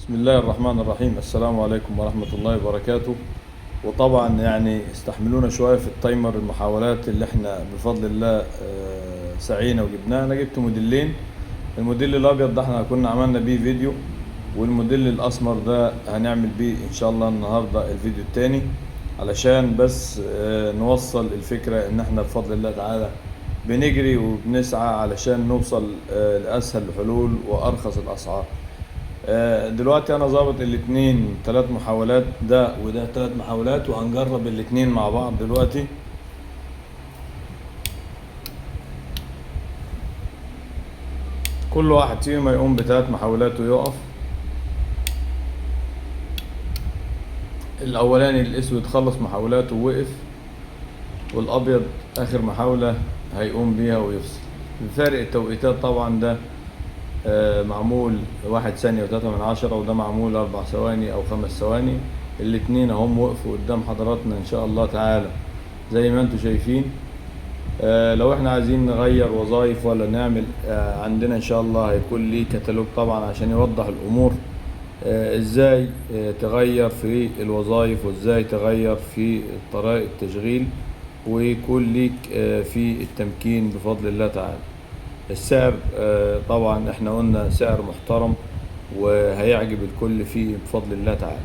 بسم الله الرحمن الرحيم. السلام عليكم ورحمة الله وبركاته. وطبعا يعني استحملونا شوية في التايمر، المحاولات اللي احنا بفضل الله سعينا وجبناها. انا جبت موديلين. الموديل الابيض ده احنا كنا عملنا بيه فيديو، والموديل الاسمر ده هنعمل بيه ان شاء الله النهاردة الفيديو التاني، علشان بس نوصل الفكرة ان احنا بفضل الله تعالى بنجري وبنسعى علشان نوصل لأسهل الحلول وأرخص الأسعار. دلوقتي أنا ظابط الاتنين 3 محاولات، ده وده 3 محاولات، وهنجرب الاتنين مع بعض دلوقتي. كل واحد فيهم هيقوم ب3 محاولات ويقف. الأولاني الأسود خلص محاولاته ووقف، والأبيض آخر محاولة هيقوم بيها ويفصل. بفارق التوقيتات طبعا، ده معمول 1 ثانية و3 من 10، وده معمول 4 ثواني أو 5 ثواني. الاتنين اهم وقفوا قدام حضراتنا إن شاء الله تعالى زي ما انتوا شايفين. لو احنا عايزين نغير وظائف ولا نعمل، عندنا إن شاء الله هيكون ليه كتالوج طبعا عشان يوضح الأمور، ازاي تغير في الوظائف وازاي تغير في طريقة التشغيل، ويكون ليك في التمكين بفضل الله تعالى. السعر طبعا احنا قلنا سعر محترم وهيعجب الكل فيه بفضل الله تعالى.